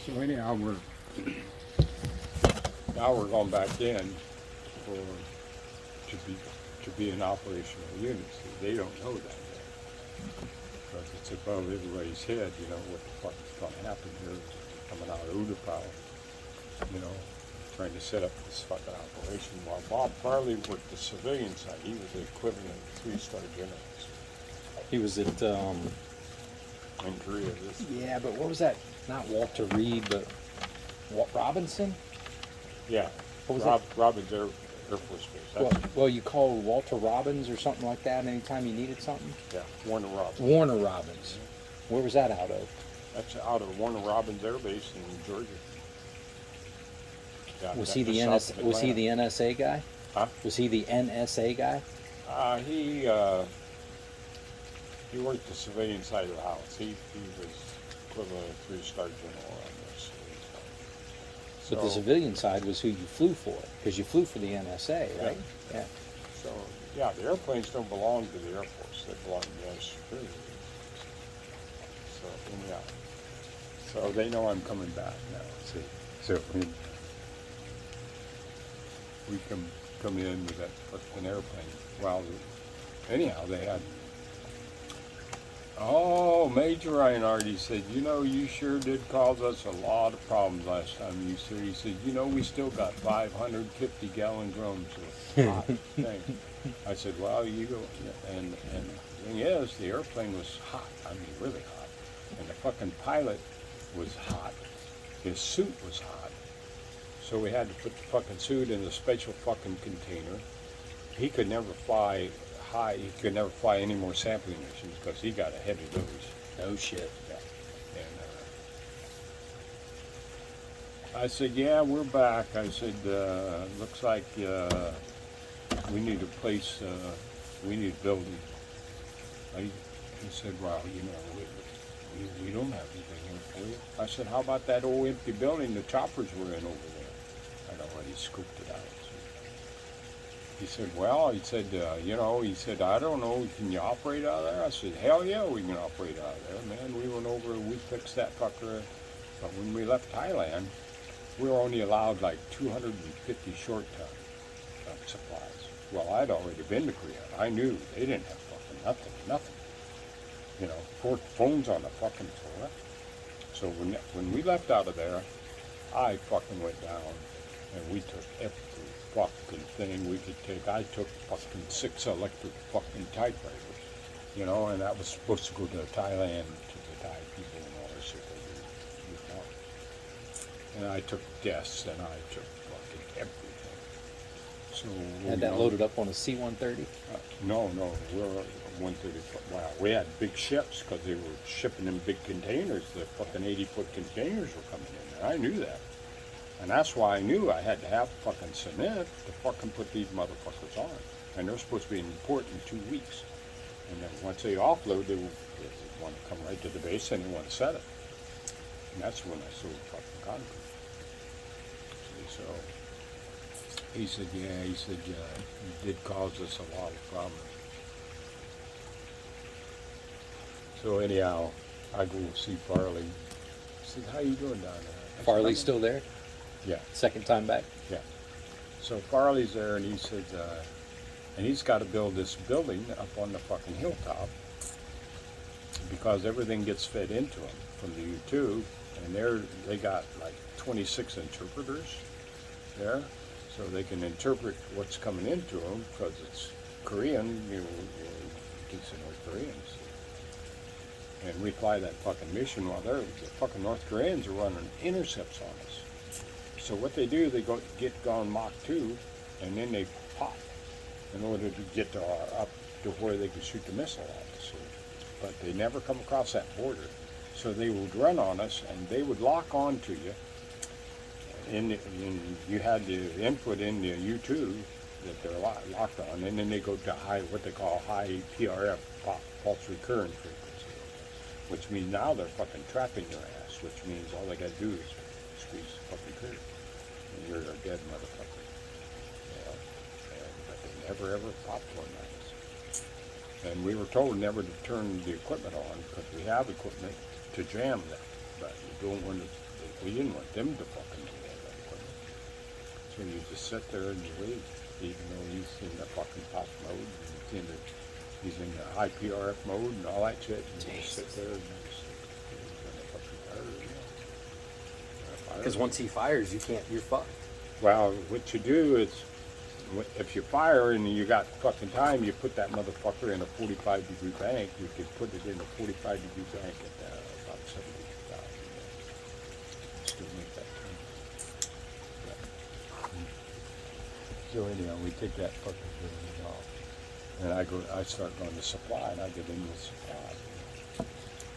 So anyhow, we're going back in for to be an operational unit. See, they don't know that yet because it's above everybody's head. You know what the fuck is going to happen here coming out of Udapau. You know, trying to set up this fucking operation. While Bob Farley worked the civilian side, he was the equivalent of 3-star generals He was at, in Korea. yeah, but what was that? Not Walter Reed, but Robinson? Yeah, What was Robbins Air Force Base. That's, Well, you called Walter Robbins or something like that anytime you needed something? yeah, Warner Robins. Warner Robbins. Where was that out of? That's out of Warner Robins Air Base in Georgia. Yeah, Was that- he the just south of Was he the Atlanta. NSA guy? Huh? Was he the NSA guy? He worked the civilian side of the house. He was equivalent of 3-star general on this. But the civilian side was who you flew for, because you flew for the NSA, right? Yeah. So yeah, the airplanes don't belong to the Air Force. They belong to the security. So anyhow, so they know I'm coming back now. See, so we come in with that fucking airplane. Well, anyhow, they had. Oh, Major Reinhardt, he said, you know, you sure did cause us a lot of problems last time you said. He said, you know, we still got 550-gallon drums of hot thing. I said, well, you go, and the thing is, the airplane was hot. I mean, really hot. And the fucking pilot was hot. His suit was hot. So we had to put the fucking suit in a special fucking container. He could never fly high. He could never fly any more sampling missions because he got a heavy dose. No shit. Yeah. And I said, yeah, we're back. I said, looks like we need a place, we need a building. He said, well, you know, we don't have anything here for you. I said, how about that old empty building the choppers were in over there? I'd already scooped it out. He said, well, you know, I don't know, can you operate out of there? I said, hell yeah, we can operate out of there, man. We went over, we fixed that fucker. But when we left Thailand, we were only allowed like 250 short ton of supplies. Well, I'd already been to Korea. I knew they didn't have fucking nothing. You know, phones on the fucking floor. So when we left out of there, I fucking went down and we took every fucking thing we could take. I took fucking 6 electric fucking typewriters, you know, and that was supposed to go to Thailand to the Thai people and all this shit they do. And I took desks and I took fucking everything. So Had that loaded up on a C-130? No, we're 130 foot. Wow, we had big ships because they were shipping in big containers. The fucking 80-foot containers were coming in there. I knew that. And that's why I knew I had to have fucking cement to fucking put these motherfuckers on. And they're supposed to be in port in 2 weeks. And then once they offload, they want to come right to the base and they want to set it. And that's when I sold fucking concrete. See, so he said, it did cause us a lot of problems. So anyhow, I go see Farley. He said, how you doing down there? I said, Farley's still there? Yeah. Second time back? Yeah. So Farley's there, and he said, and he's got to build this building up on the fucking hilltop because everything gets fed into them from the U2, and they got like 26 interpreters there, so they can interpret what's coming into them because it's Korean, you know, decent North Koreans. And we fly that fucking mission while the fucking North Koreans are running intercepts on us. So what they do, they get on Mach 2, and then they pop in order to get up to where they can shoot the missile at us. But they never come across that border. So they would run on us, and they would lock on to you. And you had the input in the U2 that they're locked on, and then they go to what they call high PRF, pulse recurrent frequency, which means now they're fucking trapping your ass, which means all they got to do is squeeze the fucking trigger. And you're a dead motherfucker. You know? But they never ever popped one on us. And we were told never to turn the equipment on because we have equipment to jam them. But you don't want to We didn't want them to fucking do all that equipment. So you just sit there and you wait, even though he's in the fucking pop mode, and he's in the high PRF mode and all that shit, and you just sit there and you just, he's gonna fucking fire, you know. Fire. Because once he fires, you can't. You're fucked. Well, what you do is, if you fire and you got fucking time, you put that motherfucker in a 45-degree bank. You could put it in a 45-degree bank at about 70,000. Still make that time. So anyhow, we take that fucking thing off, and I start going to supply, and I get into supply.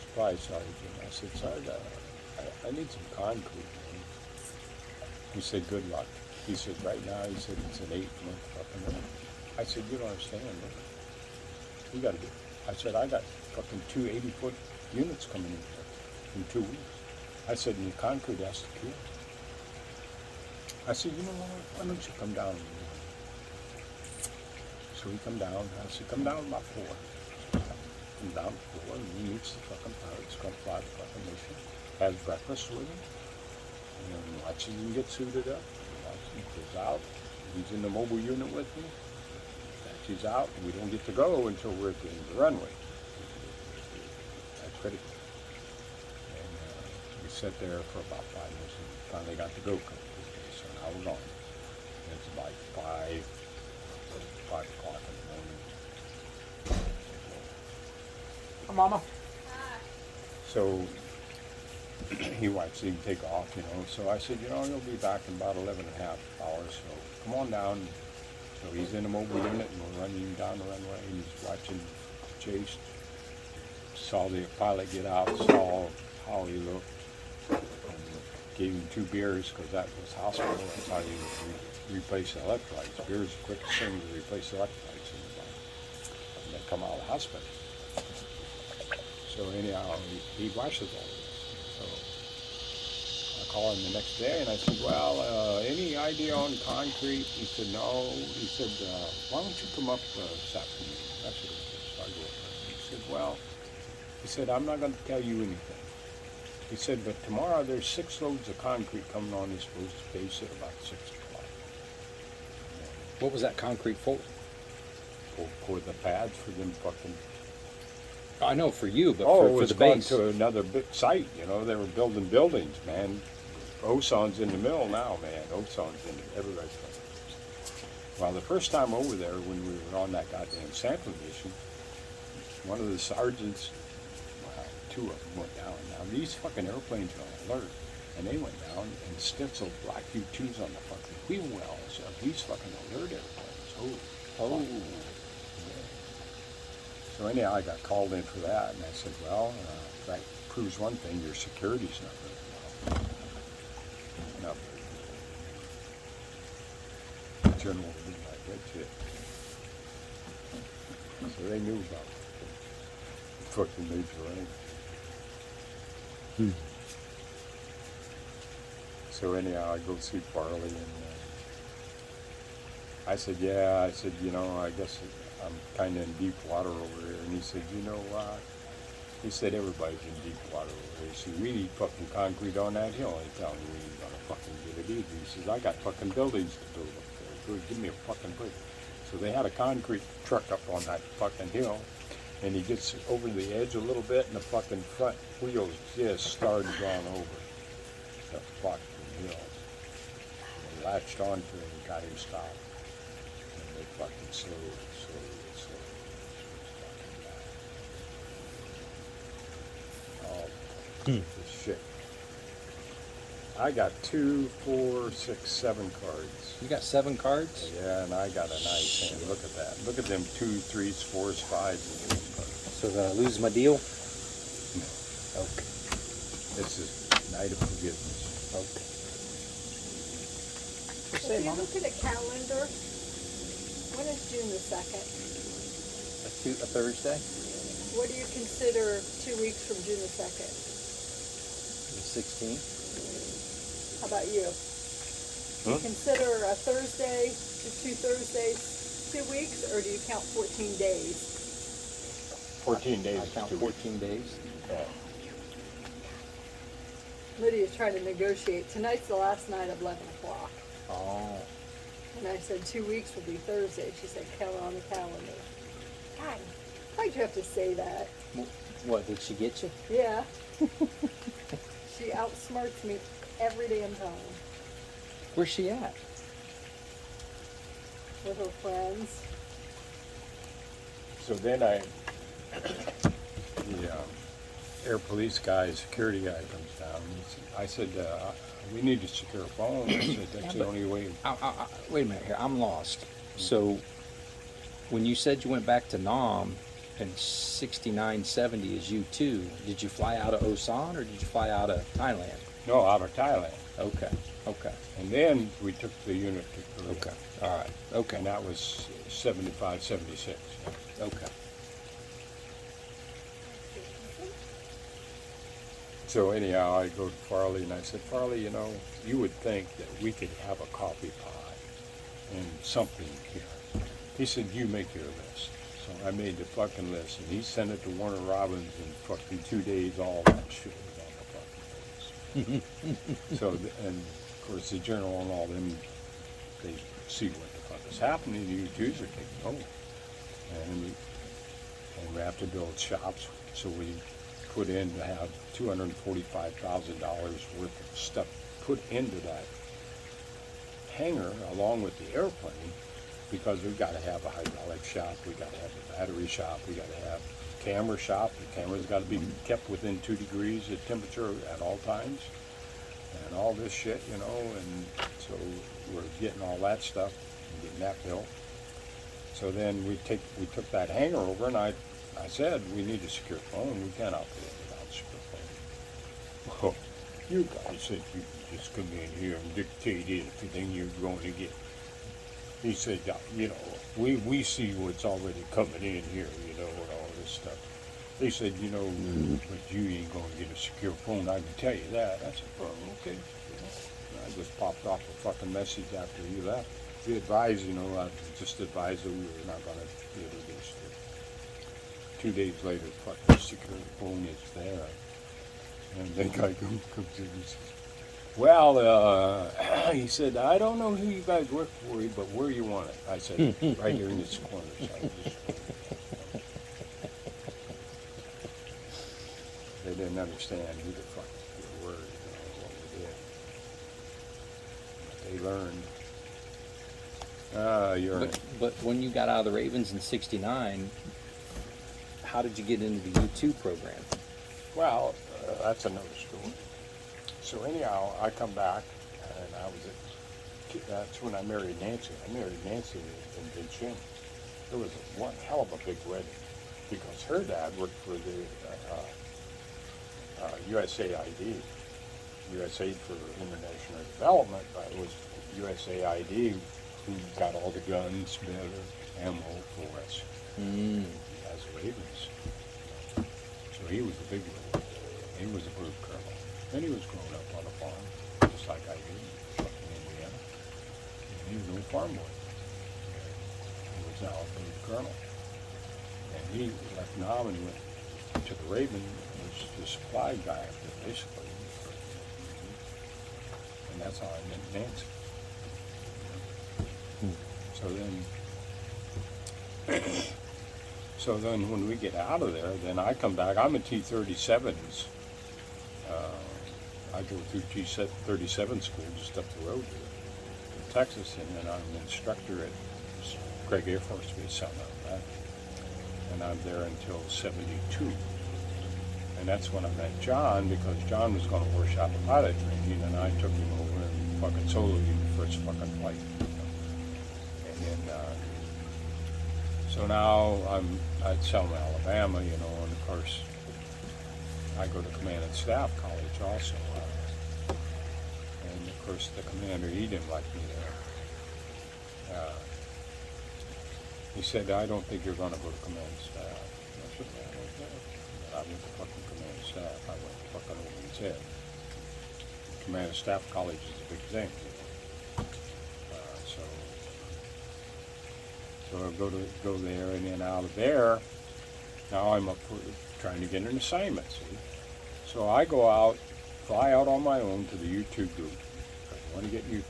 Supply sergeant. I said, Sergeant, I need some concrete. He said, good luck. He said, right now, he said, it's an 8-month fucking run. I said, you don't understand, look. You gotta get, I said, I got fucking 2 80-foot units coming in 2 weeks. I said, and the concrete has to cure. I said, you know what, why don't you come down? So he come down, I said, come down about 4. Come down at 4, and he meets the fucking pilot, he's gonna fly the fucking mission, has breakfast with him, and watches him get suited up. He goes out, he's in the mobile unit with me, he's out, and we don't get to go until we're at the end of the runway. That's critical. And we sat there for about 5 minutes and finally got to go. So now we're going. And it's about 5 o'clock in the morning. Hi, Mama. So he watched him take off, you know. So I said, you know, he'll be back in about 11 and a half hours. So come on down. So he's in the mobile unit, and we're running down the runway, and he's watching Chase. Saw the pilot get out, saw how he looked, and gave him 2 beers, because that was hospital. That's how you replace the electrolytes. Beer is the quickest thing to replace the electrolytes in the body. And they come out of the hospital. So anyhow, he watches all this. So I call him the next day and I said, well, any idea on concrete? He said, no. He said, why don't you come up this afternoon? That's what he said. So I go up there. He said, well, he said, I'm not going to tell you anything. He said, but tomorrow there's 6 loads of concrete coming on this base at about 6 o'clock. What was that concrete for? For the pads for them fucking. I know for you, but Oh, it for was the going base. to another big site, you know, they were building buildings, man. Oson's in the middle now, man. Oson's in everybody's going. Well, the first time over there, when we were on that goddamn sampling mission, one of the sergeants, well, 2 of them went down. Now, these fucking airplanes are on alert, and they went down and stenciled black U-2s on the fucking wheel wells of these fucking alert airplanes. Oh. So anyhow, I got called in for that, and I said, well, that proves one thing, your security's not very well. Not very good. The general didn't like that shit. So they knew about the fucking major range. So anyhow, I go see Farley, and I said, yeah, I said, you know, I guess I'm kind of in deep water over here. And he said, you know what? He said, everybody's in deep water over here. He said, we need fucking concrete on that hill. He telling me we ain't gonna fucking get it either. He says, I got fucking buildings to build up there. Good, give me a fucking break. So they had a concrete truck up on that fucking hill. And he gets over the edge a little bit, and the fucking front wheels just started going over the fucking hill. And they latched onto him and got him stopped. And they fucking slowly this shit. I got 2, 4, 6, 7 cards. You got 7 cards? Yeah, and I got a nice hand. Look at that. Look at them 2, 3s, 4s, 5s, and 6 cards. So did I lose my deal? No. Okay. This is night of forgiveness. Okay. If you look at a calendar, when is June the 2nd? A Thursday? What do you consider 2 weeks from June the 2nd? The 16th? How about you? Do you consider a Thursday to 2 Thursdays 2 weeks, or do you count 14 days? 14 days. I count is 2 weeks. 14 days. Yeah. Lydia's trying to negotiate. Tonight's the last night of 11 o'clock. Oh. And I said 2 weeks will be Thursday. She said, count on the calendar. God, why'd you have to say that? What, did she get you? Yeah. She outsmarts me every damn time Where's she at? with her friends. So then the air police guy, security guy comes down. I said, we need to secure a phone. I said, that's the only way. Wait a minute here, I'm lost. So, when you said you went back to Nam and 6970 is U2, did you fly out of Osan or did you fly out of Thailand? No, out of Thailand. Okay, okay, And then we took the unit to Korea. okay, all right, okay, And that was 75, 76. okay. So anyhow, I go to Farley and I said, Farley, you know, you would think that we could have a coffee pot and something here. He said, you make your list. So I made the fucking list and he sent it to Warner Robins in fucking 2 days, all that shit was on the fucking place. And of course the Journal and all them, they see what the fuck is happening, the U2s are taking over. And we have to build shops, so we put in to have $245,000 worth of stuff put into that hangar along with the airplane, because we've got to have a hydraulic shop, we got to have a battery shop, we got to have a camera shop. The camera's got to be kept within 2 degrees of temperature at all times, and all this shit, you know. And so we're getting all that stuff and getting that built. So then we took that hangar over, and I said, we need a secure phone. We can't operate it without a secure phone. Well, you guys said you could just come in here and dictate everything you're going to get. He said, you know, we see what's already coming in here, you know, and all this stuff. They said, you know, but you ain't going to get a secure phone, I can tell you that. I said, well, okay. You know, and I just popped off a fucking message after you left. We advised, you know, I just advised that we were not going to be able to do this. 2 days later, fucking secure phone is there. And the guy comes in and says, well, he said, I don't know who you guys work for, but where you want it? I said, right here in this corner. Side of this corner. They didn't understand who the fuck we were, you know, what we did. But they learned. But when you got out of the Ravens in '69, how did you get into the U2 program? Well, that's another story. So anyhow, I come back, and that's when I married Nancy. I married Nancy in Beijing. There was one hell of a big wedding, because her dad worked for the USAID, USA for International Development, but it was USAID who got all the guns, better ammo for us as Ravens. So he was a big one. He was a group colonel. And he was growing up on a farm, just like I did in fucking Indiana. And he was an old farm boy. He was now a group colonel. And he left Nam and went to the Raven, was the supply guy up there, basically. And that's how I met Nancy. So then when we get out of there, then I come back. I'm in T-37s. I go through T-37 school just up the road in Texas, and then I'm an instructor at Craig Air Force Base, something like that. And I'm there until 72. And that's when I met John, because John was going to workshop a pilot training, and I took him over and fucking soloed him the first fucking flight. And then, so now I'm at Selma, Alabama, you know, and of course, I go to Command and Staff College also. And of course, the commander, he didn't like me there. He said, I don't think you're going to go to Command and Staff. I said, yeah, okay. And I went to fucking Command and Staff. I went fucking over his head. Command and Staff College is a big thing. So I go there, and then out of there, now I'm up for trying to get an assignment, see? So I go out fly out on my own to the U2 group. Because I want to get U2s.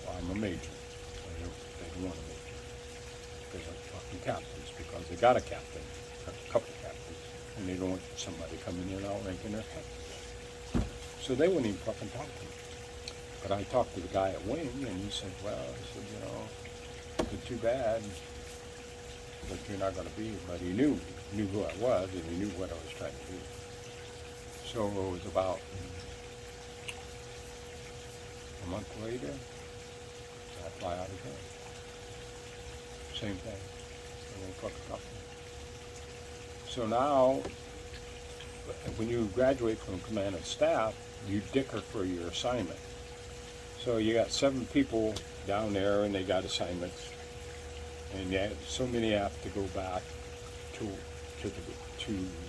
Well, I'm a major. They don't want a major. They're fucking captains because they got a captain, a couple captains, and they don't want somebody coming in outranking their captain. So they wouldn't even fucking talk to me. But I talked to the guy at Wing, and he said, well, he said, you know, it's too bad, but you're not going to be. But he knew who I was, and he knew what I was trying to do. So it was about a month later, I fly out again. Same thing. They won't fucking talk to me. So now, when you graduate from command and staff, you dicker for your assignment. So you got 7 people down there, and they got assignments, and yet so many have to go back to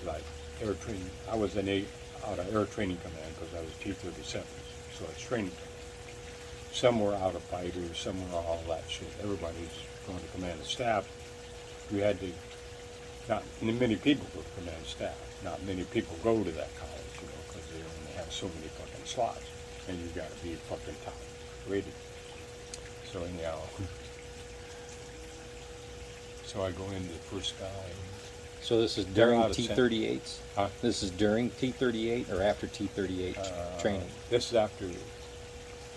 like air training. I was out of air training command because I was T-37s, so it's training command. Some were out of fighters, some were all that shit. Everybody's going to command and staff. We had to. Not many people go to command and staff. Not many people go to that college, you know, because they only have so many fucking slots, and you got to be fucking top rated. So anyhow, so I go into the first guy. So this is They're during out of San- T-38s? Huh? This is during T-38 or after T-38 training? This is after.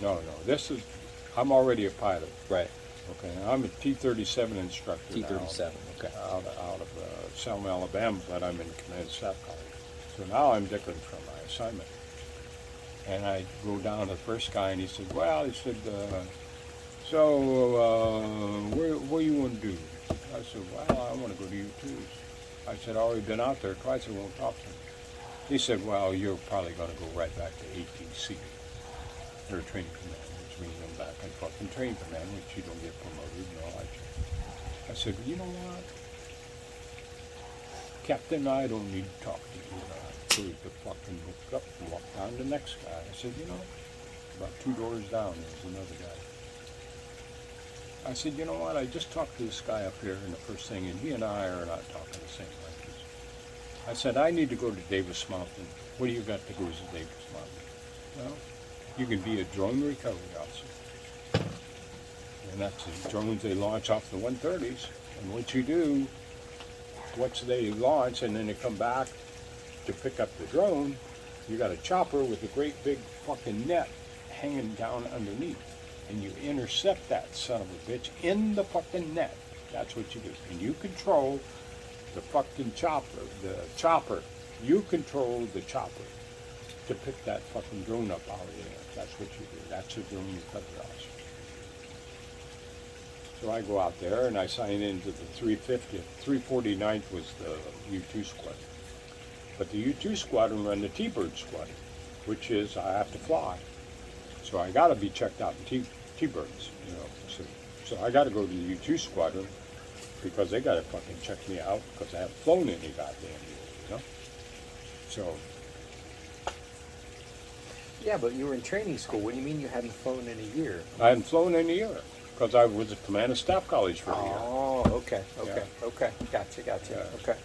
No. This is. I'm already a pilot. Right, Okay, I'm a T-37 instructor now. T-37, okay. Out of Selma, Alabama, but I'm in command and staff college. So now I'm dickering from my assignment. And I go down to the first guy, and he said, well, where you want to do? I said, well, I want to go to U2s. I said, I already been out there twice, I won't talk to him. He said, well, you're probably going to go right back to ATC, or training command, which means I'm back in fucking training command, which you don't get promoted and all that shit. I said, well, you know what? Captain, I don't need to talk to you. I closed the fucking book up and walked down to the next guy. I said, you know, about 2 doors down, there's another guy. I said, you know what? I just talked to this guy up here, and the first thing, and he and I are not talking the same language. I said, I need to go to Davis Mountain. What do you got to go to Davis Mountain? Well, you can be a drone recovery officer. And that's the drones they launch off the 130s. And what you do, once they launch and then they come back to pick up the drone, you got a chopper with a great big fucking net hanging down underneath. And you intercept that son of a bitch in the fucking net. That's what you do. And you control the fucking chopper. You control the chopper to pick that fucking drone up out of the air. That's what you do. That's a drone recovery officer. So I go out there and I sign into the 350th. 349th was the U2 squadron. But the U2 squadron run the T-Bird squadron, which is I have to fly. So I got to be checked out in T-Birds, you know. So I got to go to the U2 squadron because they got to fucking check me out because I haven't flown any goddamn year, you know. So Yeah, but you were in training school. What do you mean you hadn't flown in a year? I hadn't flown in a year because I was at command and staff college for a year. Oh, okay. Gotcha. Yeah. Okay.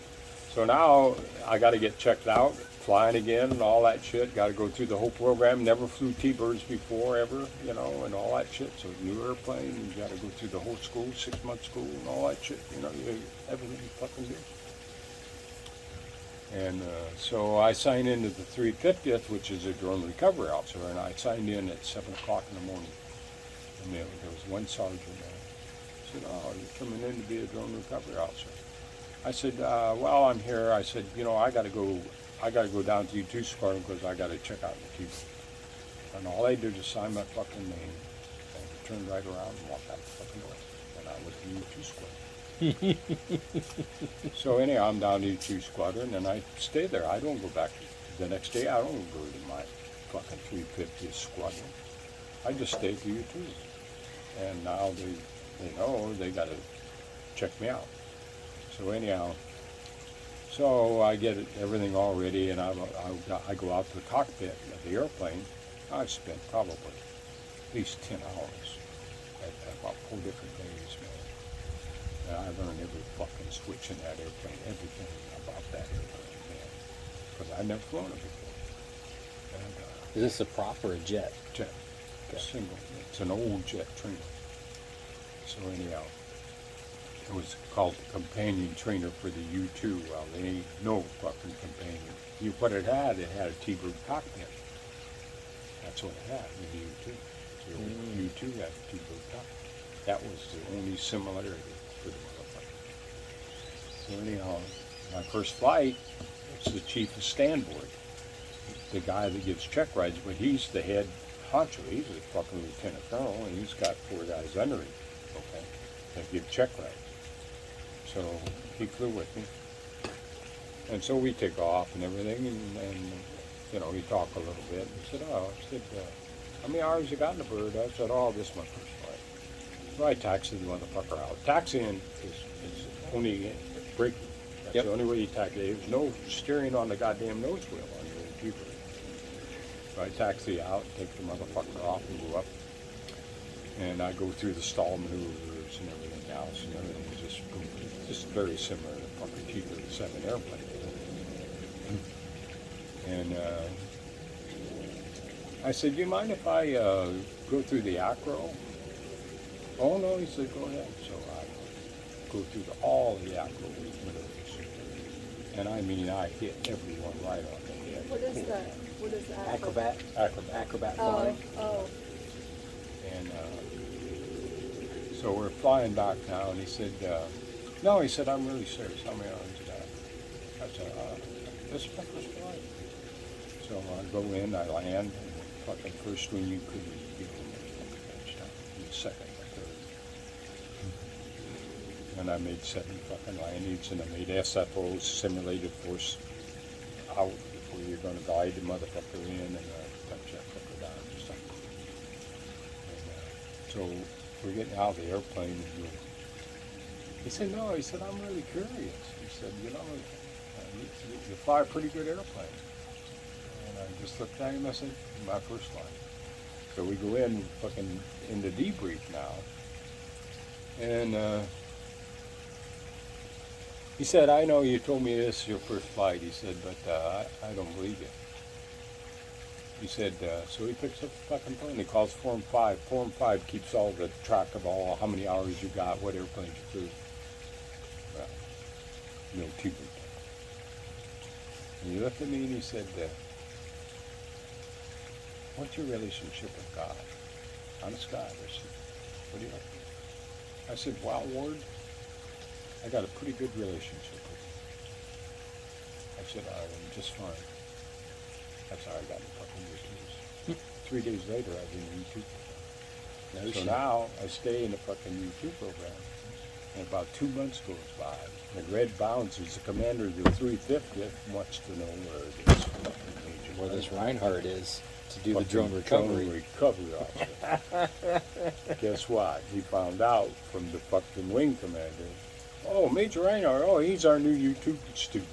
So now I got to get checked out, flying again and all that shit. Got to go through the whole program. Never flew T-Birds before ever, you know, and all that shit. So new airplane, you got to go through the whole school, 6-month school and all that shit. You know, everything you fucking do. And so I signed into the 350th, which is a drone recovery officer, and I signed in at 7 o'clock in the morning. And there was one sergeant there. He said, oh, you're coming in to be a drone recovery officer. I said, well, I'm here. I said, you know, I got to go down to U2 squadron because I got to check out the TV. And all they did is sign my fucking name and turned right around and walked out the fucking way. And I was in U2 squadron. So anyhow, I'm down to U2 squadron and I stay there. I don't go back. The next day, I don't go to my fucking 350th squadron. I just stay at the U2. And now they know they got to check me out. So anyhow, so I get everything all ready, and I go out to the cockpit of the airplane. I've spent probably at least 10 hours at about 4 different days, man. And I learned every fucking switch in that airplane, everything about that airplane, man, because I've never flown it before. And Is this a prop or a jet? jet, Okay. single. It's an old jet trainer. So anyhow, it was called the companion trainer for the U-2. Well, they ain't no fucking companion. What it had a T-bird cockpit. That's what it had, the U-2. So the U-2 had a T-bird cockpit. That was the only similarity for the motherfucker. So anyhow, my first flight, it's the chief of standboard. The guy that gives check rides, but he's the head honcho. He's a fucking lieutenant colonel, and he's got 4 guys under him, okay, that give check rides. So he flew with me. And so we take off and everything, and you know, he talked a little bit. He said, how many hours you got in the bird? I said, this is my first flight. So I taxied the motherfucker out. Taxiing is only braking. That's Yep. the only way you taxi. There's no steering on the goddamn nose wheel on your computer. So I taxi out, take the motherfucker off, and go up. And I go through the stall maneuvers and everything else, and everything is just very similar to fucking T-37 airplane. And I said, do you mind if I go through the acro? Oh no, he said, go ahead. So I go through all the acro maneuvers. And I mean, I hit everyone right on the head. What is that? What is that? Acrobat. Acrobat Oh, flying. oh. And so we're flying back now, and he said, no, he said, I'm really serious. How many hours you got? I said, this is my first flight. So I go in, I land, and fucking first when you could get on the touchdown, the second or third. And I made 7 fucking landings, and I made SFOs, simulated force out, where you're going to guide the motherfucker in and touch that fucker down and stuff. And, so we're getting out of the airplane, and he said, no, he said, I'm really curious. He said, you know, you fly a pretty good airplane. And I just looked at him, I said, my first flight. So we go in, fucking, in the debrief now. And he said, I know you told me this is your first flight. He said, but I don't believe you. He said, so he picks up the fucking phone. He calls Form 5. Form 5 keeps all the track of how many hours you got, what airplanes you flew. Well, no T-bird. And he looked at me and he said, what's your relationship with God? Honest God. I said, what do you like? I said, wow, Ward, I got a pretty good relationship with you. I said, I'm just fine. That's how I got in fucking U2s. 3 days later, I was in the U2 program. No So shit. now I stay in the fucking U2 program. And about 2 months goes by. And Red Bounds is the commander of the 350th, wants to know where this fucking Major Where this Reinhardt Reinhardt is to do the fucking drone recovery. drone recovery officer. Guess what? He found out from the fucking wing commander. Oh, Major Reinhardt. Oh, he's our new U2 student.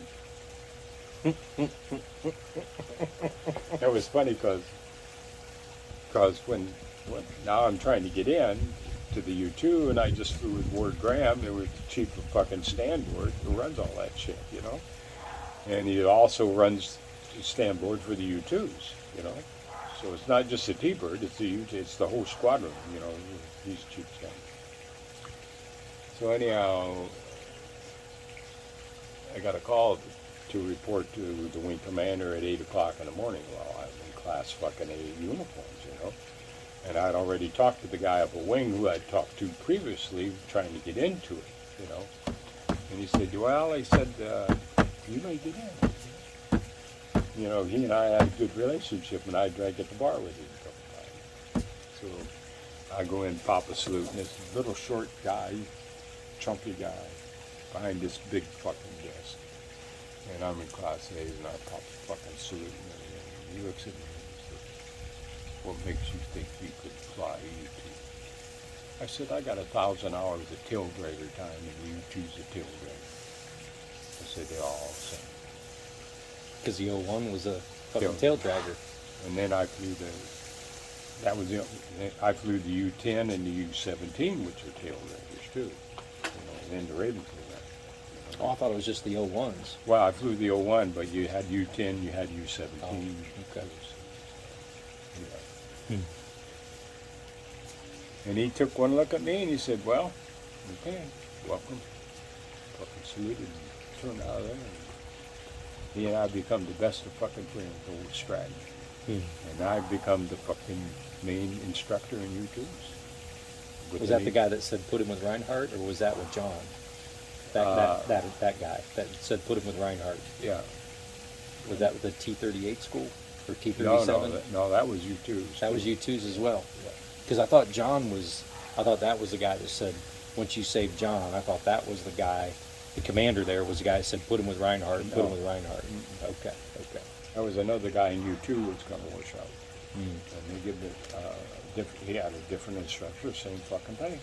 It was funny because when now I'm trying to get in to the U2, and I just flew with Ward Graham, who was the chief of fucking standboard, who runs all that shit, you know. And he also runs standboard for the U2s, you know. So it's not just the T-bird; it's the whole squadron, you know. He's chief stand. So anyhow, I got a call to report to the wing commander at 8 o'clock in the morning. Well, I'm in class fucking A uniforms, you know. And I'd already talked to the guy up a wing who I'd talked to previously, trying to get into it, you know. And he said, well, he said, you may get in. You know, he and I had a good relationship, and I drank at the bar with him a couple times. So I go in, pop a salute, and this little short guy, chunky guy, behind this big fucking desk. And I'm in class A, and I pop a fucking salute, and everything. He looks at me and says, what makes you think you could fly a U-2? I said, I got 1,000 hours of tail dragger time, and the U-2's a tail dragger. I said, they're all the same. Because the 01 was a fucking Tail- tail dragger. And then I flew I flew the U-10 and the U-17, which are tail draggers too. You know, and then the Raven program. Oh, I thought it was just the 01s. Well, I flew the 01, but you had U-10, you had U-17. Oh, okay. And he took one look at me and he said, well, okay, welcome. Fucking saluted and turned out of there. And he and I become the best of fucking friends, old Stratton. And I've become the fucking main instructor in U2s. Was that the guy that said put him with Reinhardt, or was that with John? That guy that said put him with Reinhardt. Yeah. Was that with the T-38 school or No, T-37? no, that was U2s. That was U2s as well. Yeah. Because I thought that was the guy that said, once you save John, I thought that was the guy, the commander there was the guy that said, put him with Reinhardt, put him with Reinhardt. Okay. There was another guy in U2 who was going to wash out. And they give it, he had a different instructor, same fucking thing.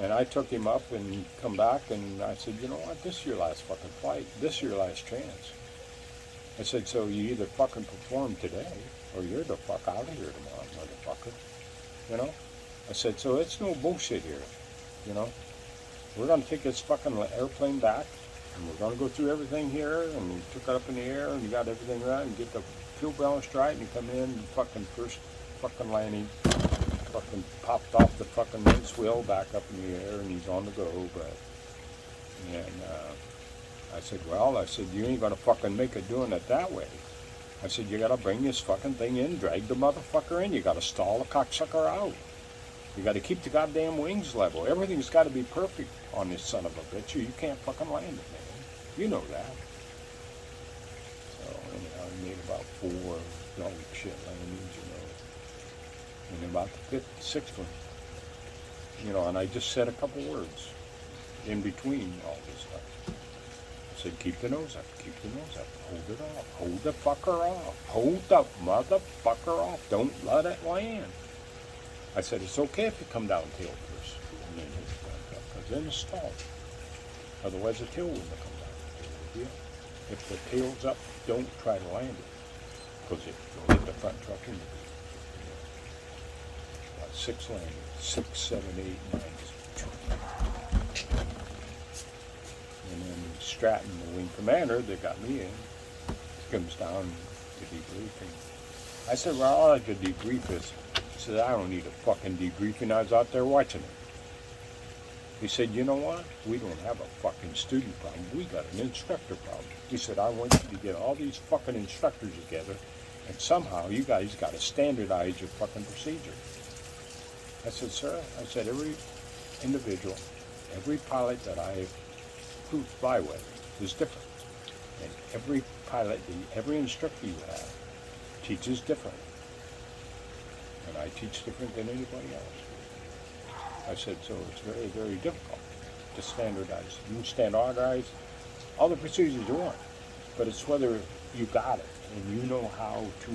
And I took him up and he come back and I said, you know what, this is your last fucking flight. This is your last chance. I said, so you either fucking perform today or you're the fuck out of here tomorrow, motherfucker. You know? I said, so it's no bullshit here. You know? We're going to take this fucking airplane back and we're going to go through everything here and we took it up in the air and you got everything right and get the fuel balance right and you come in and fucking first fucking landing, fucking popped off the fucking winch wheel back up in the air and he's on the go, I said, well, you ain't gonna fucking make it doing it that way. I said, you gotta bring this fucking thing in, drag the motherfucker in, you gotta stall the cocksucker out. You gotta keep the goddamn wings level. Everything's gotta be perfect on this son of a bitch, or you can't fucking land it, man. You know that. So anyhow, I made about 4 dog shit landings, and about the sixth one, and I just said a couple words in between all this stuff. I said, keep the nose up, hold it off, hold the fucker off, hold the motherfucker off, don't let it land. I said, it's okay if you come down tail first, and then hit the front up, because then it's stalled. Otherwise the tail wouldn't have come down. If the tail's up, don't try to land it, because you'll hit the front truck in the 6 landings, 6, 7, 8, 9. And then Stratton, the wing commander that got me in, comes down to debriefing. I said, well, all I could debrief is, he said, I don't need a fucking debriefing, I was out there watching it. He said, you know what? We don't have a fucking student problem, we got an instructor problem. He said, I want you to get all these fucking instructors together, and somehow you guys got to standardize your fucking procedure. I said, sir, every individual, every pilot that I fly with is different. And every pilot, every instructor you have teaches different. And I teach different than anybody else. I said, so it's very, very difficult to standardize. You can standardize all the procedures you want, but it's whether you got it and you know how to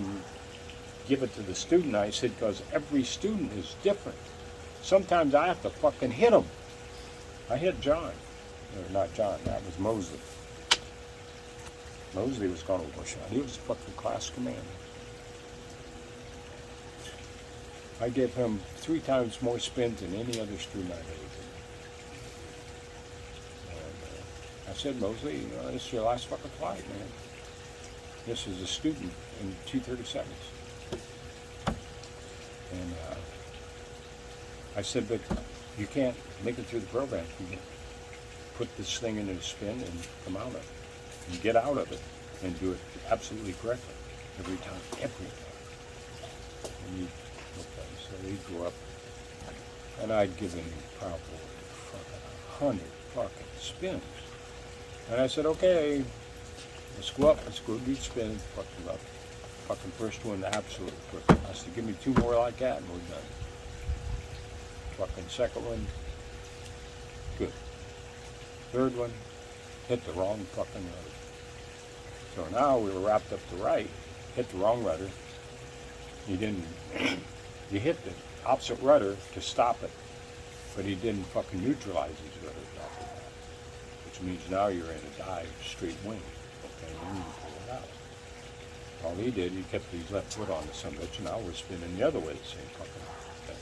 give it to the student. I said, because every student is different. Sometimes I have to fucking hit them. I hit John. Or not John, that was Mosley. Mosley was going to wash out. He was fucking class commander. I gave him 3 times more spins than any other student I had. And I said, Mosley, this is your last fucking flight, man. This is a student in T-37s. And I said, but you can't make it through the program. You can put this thing into a spin and come out of it. And get out of it and do it absolutely correctly. Every time. And he, okay, so he'd go up and I'd give him probably fucking 100 fucking spins. And I said, okay, let's go up, let's go do spins, fucking up. Fucking first one, absolute perfect. I said, give me 2 more like that and we're done. Fucking second one, good. Third one, hit the wrong fucking rudder. So now we were wrapped up to right, hit the wrong rudder. He didn't, you hit the opposite rudder to stop it, but he didn't fucking neutralize his rudder after that. Which means now you're in a dive straight wing. Okay, and you pull it out. All he did, he kept his left foot on the son of a bitch, and now we're spinning the other way, the same fucking thing.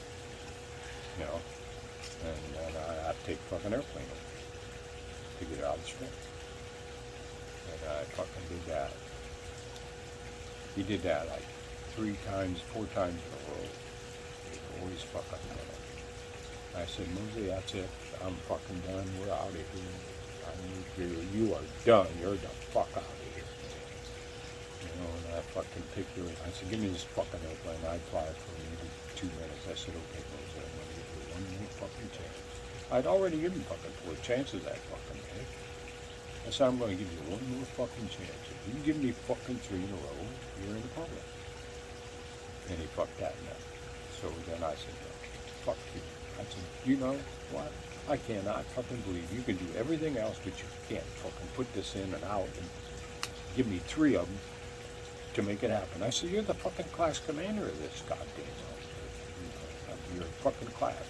And I have to take the fucking airplane over to get it out of the spin. And I fucking did that. He did that like 3 times, 4 times in a row. always fucking done it. I said, Mosey, that's it. I'm fucking done. We're out of here. I need you are done. You're the fuck out of here. You know, and I fucking pick you. I said, give me this fucking airplane. I fly for maybe 2 minutes. I said, okay, Mosey, I'm gonna give you one more fucking chance. I'd already given fucking 4 chances that fucking day. I said, I'm gonna give you one more fucking chance. If you give me fucking 3 in a row, you're in the public. And he fucked that up. So then I said, no, fuck you. I said, you know what? I cannot fucking believe you can do everything else, but you can't fucking put this in and out and give me 3 of them to make it happen. I said, you're the fucking class commander of this goddamn outfit. You know, of your fucking class.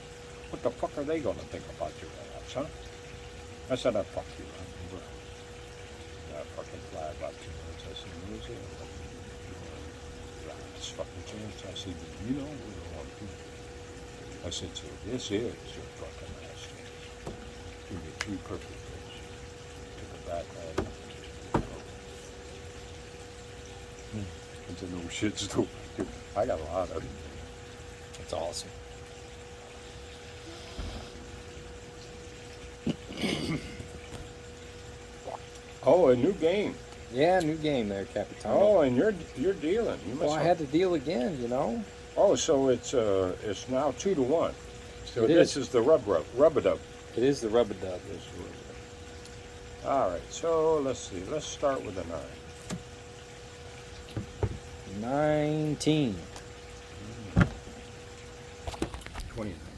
What the fuck are they gonna think about your ass, huh? I said, I fuck you. I'm over. And I fucking fly about 2 minutes. I said, where's it? Last fucking chance. I said, you know, we don't want to. I said, so this is your fucking last chance. Give me 3 perfect hits. Took it back home. It's a no shit story. Dude, I got a lot of them. That's awesome. Oh, a new game. Yeah, new game there, Capitano. Oh, and you're dealing. You must well, I had to deal again, you know. Oh, so it's now 2-1. So It this is. is the rub-a-dub. It is the rub-a-dub. This is the rub-a-dub. All right, so let's see. Let's start with a 9. 19. 29.